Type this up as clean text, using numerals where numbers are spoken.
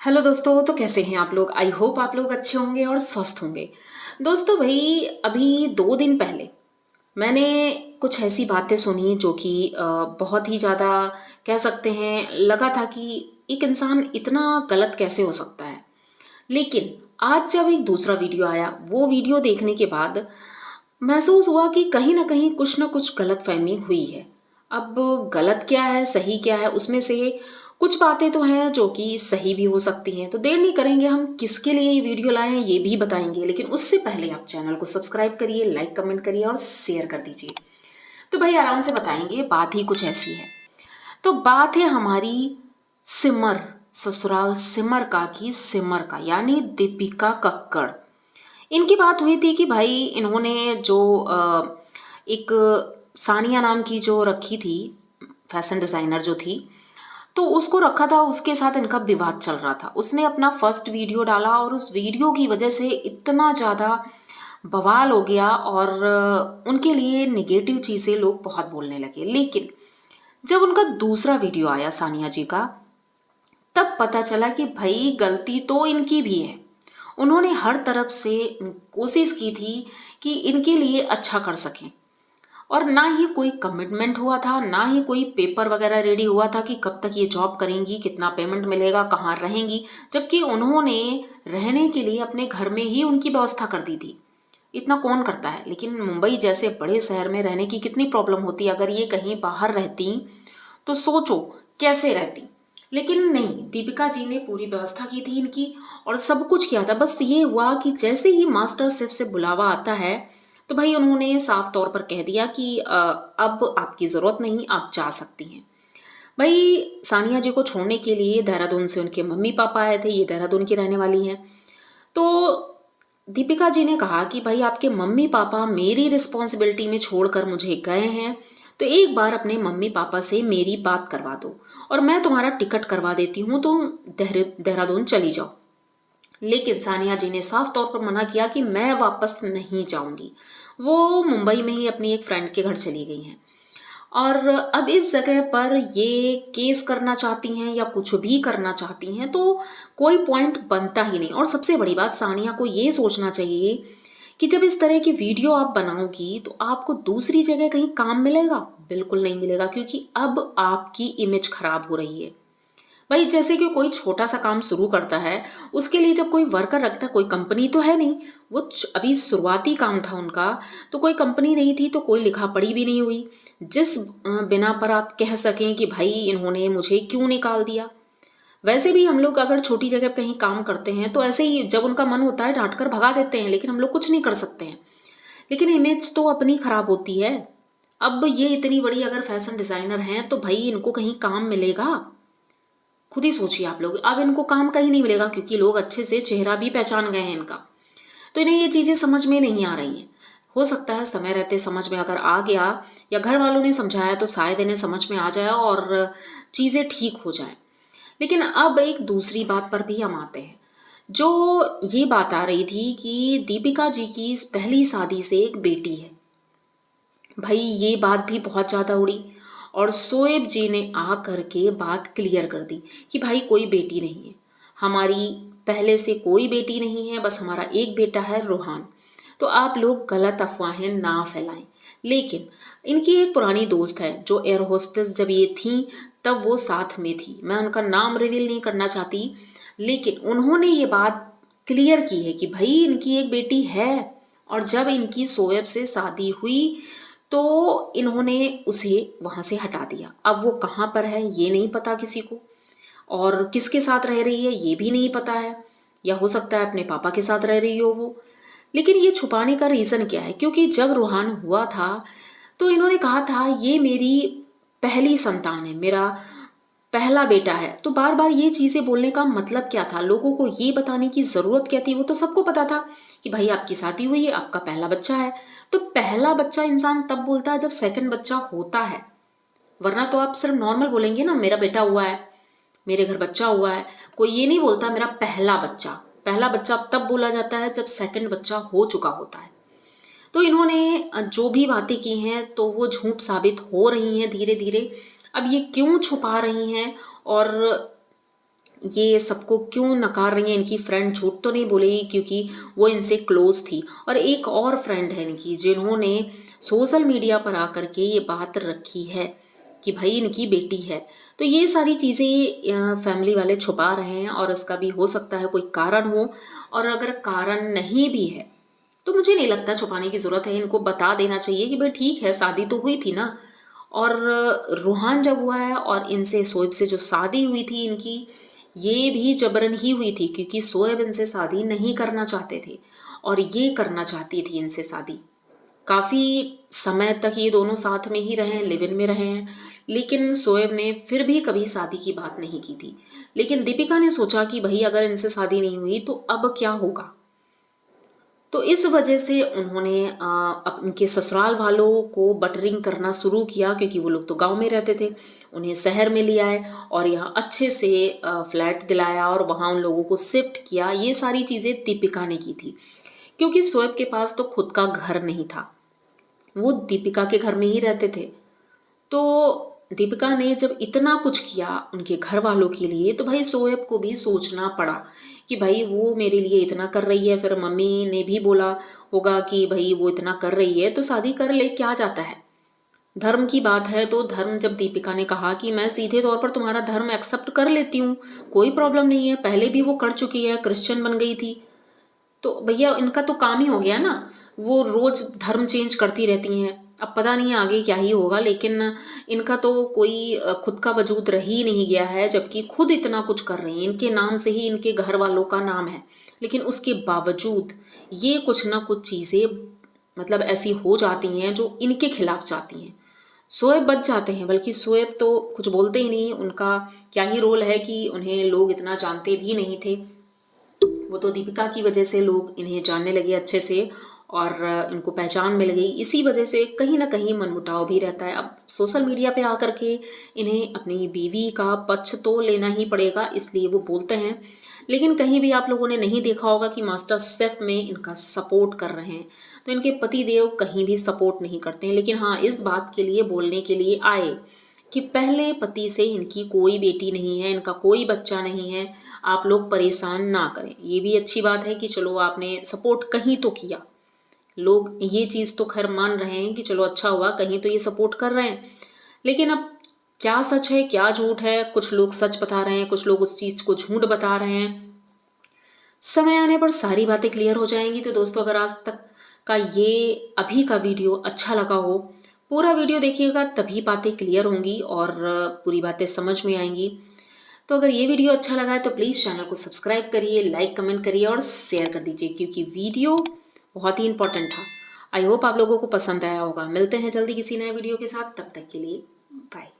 Hello दोस्तों, तो कैसे हैं आप लोग। आई होप आप लोग अच्छे होंगे और स्वस्थ होंगे। दोस्तों भाई, अभी 2 दिन पहले मैंने कुछ ऐसी बातें सुनी जो कि बहुत ही ज़्यादा कह सकते हैं, लगा था कि एक इंसान इतना गलत कैसे हो सकता है। लेकिन आज जब एक दूसरा वीडियो आया, वो वीडियो देखने के बाद महसूस हुआ कि कहीं कुछ ना कुछ गलतफहमी हुई है। अब गलत क्या है, सही क्या है, उसमें से कुछ बातें तो हैं जो कि सही भी हो सकती हैं। तो देर नहीं करेंगे, हम किसके लिए ये वीडियो लाए हैं ये भी बताएंगे। लेकिन उससे पहले आप चैनल को सब्सक्राइब करिए, लाइक कमेंट करिए और शेयर कर दीजिए। तो भाई आराम से बताएंगे, बात ही कुछ ऐसी है। तो बात है हमारी सिमर, ससुराल सिमर का की सिमर का, यानी दीपिका कक्कड़। इनकी बात हुई थी कि भाई इन्होंने जो एक सानिया नाम की जो रखी थी, फैशन डिज़ाइनर जो थी, तो उसको रखा था। उसके साथ इनका विवाद चल रहा था। उसने अपना फर्स्ट वीडियो डाला और उस वीडियो की वजह से इतना ज़्यादा बवाल हो गया और उनके लिए नेगेटिव चीज़ें लोग बहुत बोलने लगे। लेकिन जब उनका दूसरा वीडियो आया सानिया जी का, तब पता चला कि भाई गलती तो इनकी भी है। उन्होंने हर तरफ से कोशिश की थी कि इनके लिए अच्छा कर सकें, और ना ही कोई कमिटमेंट हुआ था, ना ही कोई पेपर वगैरह रेडी हुआ था कि कब तक ये जॉब करेंगी, कितना पेमेंट मिलेगा, कहाँ रहेंगी। जबकि उन्होंने रहने के लिए अपने घर में ही उनकी व्यवस्था कर दी थी। इतना कौन करता है। लेकिन मुंबई जैसे बड़े शहर में रहने की कितनी प्रॉब्लम होती। अगर ये कहीं बाहर रहती तो सोचो कैसे रहती। लेकिन नहीं, दीपिका जी ने पूरी व्यवस्था की थी इनकी और सब कुछ किया था। बस ये हुआ कि जैसे ही मास्टर शेफ से बुलावा आता है, तो भाई उन्होंने साफ तौर पर कह दिया कि अब आपकी ज़रूरत नहीं, आप जा सकती हैं। भाई सानिया जी को छोड़ने के लिए देहरादून से उनके मम्मी पापा आए थे। ये देहरादून की रहने वाली हैं। तो दीपिका जी ने कहा कि भाई आपके मम्मी पापा मेरी रिस्पॉन्सिबिलिटी में छोड़कर मुझे गए हैं, तो एक बार अपने मम्मी पापा से मेरी बात करवा दो और मैं तुम्हारा टिकट करवा देती हूँ, तुम देहरादून चली जाओ। लेकिन सानिया जी ने साफ तौर पर मना किया कि मैं वापस नहीं जाऊंगी। वो मुंबई में ही अपनी एक फ्रेंड के घर चली गई हैं और अब इस जगह पर ये केस करना चाहती हैं या कुछ भी करना चाहती हैं तो कोई पॉइंट बनता ही नहीं। और सबसे बड़ी बात, सानिया को ये सोचना चाहिए कि जब इस तरह की वीडियो आप बनाओगी तो आपको दूसरी जगह कहीं काम मिलेगा? बिल्कुल नहीं मिलेगा, क्योंकि अब आपकी इमेज खराब हो रही है। भाई जैसे कि कोई छोटा सा काम शुरू करता है, उसके लिए जब कोई वर्कर रखता है, कोई कंपनी तो है नहीं, वो अभी शुरुआती काम था उनका, तो कोई कंपनी नहीं थी, तो कोई लिखा पढ़ी भी नहीं हुई जिस बिना पर आप कह सकें कि भाई इन्होंने मुझे क्यों निकाल दिया। वैसे भी हम लोग अगर छोटी जगह पे कहीं काम करते हैं तो ऐसे ही जब उनका मन होता है डांट कर भगा देते हैं, लेकिन हम लोग कुछ नहीं कर सकते हैं। लेकिन इमेज तो अपनी खराब होती है। अब ये इतनी बड़ी अगर फैशन डिजाइनर हैं तो भाई इनको कहीं काम मिलेगा? खुद ही सोचिए आप लोग। अब इनको काम कहीं नहीं मिलेगा क्योंकि लोग अच्छे से चेहरा भी पहचान गए हैं इनका। तो इन्हें ये चीज़ें समझ में नहीं आ रही हैं। हो सकता है समय रहते समझ में अगर आ गया या घर वालों ने समझाया तो शायद इन्हें समझ में आ जाए और चीज़ें ठीक हो जाएं। लेकिन अब एक दूसरी बात पर भी हम आते हैं। जो ये बात आ रही थी कि दीपिका जी की इस पहली शादी से एक बेटी है। भाई ये बात भी बहुत ज़्यादा उड़ी और शोएब जी ने आ करके बात क्लियर कर दी कि भाई कोई बेटी नहीं है हमारी, पहले से कोई बेटी नहीं है, बस हमारा एक बेटा है रोहान। तो आप लोग गलत अफवाहें ना फैलाएं। लेकिन इनकी एक पुरानी दोस्त है जो एयर होस्टेस जब ये थी तब वो साथ में थी। मैं उनका नाम रिवील नहीं करना चाहती, लेकिन उन्होंने ये बात क्लियर की है कि भाई इनकी एक बेटी है। और जब इनकी शोएब से शादी हुई तो इन्होंने उसे वहां से हटा दिया। अब वो कहाँ पर है ये नहीं पता किसी को, और किसके साथ रह रही है ये भी नहीं पता है। या हो सकता है अपने पापा के साथ रह रही हो वो। लेकिन ये छुपाने का रीज़न क्या है? क्योंकि जब रूहान हुआ था तो इन्होंने कहा था ये मेरी पहली संतान है, मेरा पहला बेटा है। तो बार बार ये चीज़ें बोलने का मतलब क्या था? लोगों को ये बताने की ज़रूरत क्या थी? वो तो सबको पता था कि भाई आपकी शादी हुई है, आपका पहला बच्चा है। तो पहला बच्चा इंसान तब बोलता है जब सेकंड बच्चा होता है, वरना तो आप सिर्फ नॉर्मल बोलेंगे ना, मेरा बेटा हुआ है, मेरे घर बच्चा हुआ है। कोई ये नहीं बोलता मेरा पहला बच्चा। पहला बच्चा तब बोला जाता है जब सेकंड बच्चा हो चुका होता है। तो इन्होंने जो भी बातें की हैं तो वो झूठ साबित हो रही हैं धीरे धीरे। अब ये क्यों छुपा रही हैं और ये सबको क्यों नकार रही हैं, इनकी फ्रेंड झूठ तो नहीं बोलेगी क्योंकि वो इनसे क्लोज थी। और एक और फ्रेंड है इनकी जिन्होंने सोशल मीडिया पर आकर के ये बात रखी है कि भाई इनकी बेटी है। तो ये सारी चीज़ें फैमिली वाले छुपा रहे हैं और इसका भी हो सकता है कोई कारण हो, और अगर कारण नहीं भी है तो मुझे नहीं लगता छुपाने की ज़रूरत है। इनको बता देना चाहिए कि भाई ठीक है, शादी तो हुई थी ना। और रूहान जब हुआ है और इनसे शोएब से जो शादी हुई थी इनकी, ये भी जबरन ही हुई थी क्योंकि शोएब इनसे शादी नहीं करना चाहते थे और ये करना चाहती थी इनसे शादी। काफ़ी समय तक ये दोनों साथ में ही रहे हैं, लिव इन में रहे हैं, लेकिन शोएब ने फिर भी कभी शादी की बात नहीं की थी। लेकिन दीपिका ने सोचा कि भाई अगर इनसे शादी नहीं हुई तो अब क्या होगा। तो इस वजह से उन्होंने उनके ससुराल वालों को बटरिंग करना शुरू किया क्योंकि वो लोग तो गांव में रहते थे। उन्हें शहर में ले आए और यहाँ अच्छे से फ्लैट दिलाया और वहाँ उन लोगों को शिफ्ट किया। ये सारी चीज़ें दीपिका ने की थी क्योंकि शोएब के पास तो खुद का घर नहीं था, वो दीपिका के घर में ही रहते थे। तो दीपिका ने जब इतना कुछ किया उनके घर वालों के लिए तो भाई शोएब को भी सोचना पड़ा कि भाई वो मेरे लिए इतना कर रही है, फिर मम्मी ने भी बोला होगा कि भाई वो इतना कर रही है तो शादी कर ले, क्या जाता है। धर्म की बात है तो धर्म, जब दीपिका ने कहा कि मैं सीधे तौर पर तुम्हारा धर्म एक्सेप्ट कर लेती हूँ, कोई प्रॉब्लम नहीं है, पहले भी वो कर चुकी है, क्रिश्चियन बन गई थी, तो भैया इनका तो काम ही हो गया ना। वो रोज धर्म चेंज करती रहती हैं, अब पता नहीं आगे क्या ही होगा, लेकिन इनका तो कोई खुद का वजूद रह ही नहीं गया है, जबकि खुद इतना कुछ कर रही हैं, इनके नाम से ही इनके घर वालों का नाम है, लेकिन उसके बावजूद ये कुछ ना कुछ चीज़ें मतलब ऐसी हो जाती हैं जो इनके खिलाफ जाती हैं। शोएब बच जाते हैं, बल्कि शोएब तो कुछ बोलते ही नहीं, उनका क्या ही रोल है कि उन्हें लोग इतना जानते भी नहीं थे। वो तो दीपिका की वजह से लोग इन्हें जानने लगे अच्छे से और इनको पहचान मिल गई। इसी वजह से कहीं ना कहीं मनमुटाव भी रहता है। अब सोशल मीडिया पे आकर के इन्हें अपनी बीवी का पक्ष तो लेना ही पड़ेगा, इसलिए वो बोलते हैं। लेकिन कहीं भी आप लोगों ने नहीं देखा होगा कि मास्टर शेफ में इनका सपोर्ट कर रहे हैं, तो इनके पति देव कहीं भी सपोर्ट नहीं करते हैं। लेकिन हाँ, इस बात के लिए बोलने के लिए आए कि पहले पति से इनकी कोई बेटी नहीं है, इनका कोई बच्चा नहीं है, आप लोग परेशान ना करें। ये भी अच्छी बात है कि चलो आपने सपोर्ट कहीं तो किया, लोग ये चीज़ तो खैर मान रहे हैं कि चलो अच्छा हुआ कहीं तो ये सपोर्ट कर रहे हैं। लेकिन अब क्या सच है क्या झूठ है, कुछ लोग सच बता रहे हैं, कुछ लोग उस चीज़ को झूठ बता रहे हैं। समय आने पर सारी बातें क्लियर हो जाएंगी। तो दोस्तों, अगर आज तक का ये अभी का वीडियो अच्छा लगा हो, पूरा वीडियो देखिएगा तभी बातें क्लियर होंगी और पूरी बातें समझ में आएंगी। तो अगर ये वीडियो अच्छा लगा है तो प्लीज़ चैनल को सब्सक्राइब करिए, लाइक कमेंट करिए और शेयर कर दीजिए क्योंकि वीडियो बहुत ही इंपॉर्टेंट था। आई होप आप लोगों को पसंद आया होगा। मिलते हैं जल्दी किसी नए वीडियो के साथ, तब तक के लिए बाय।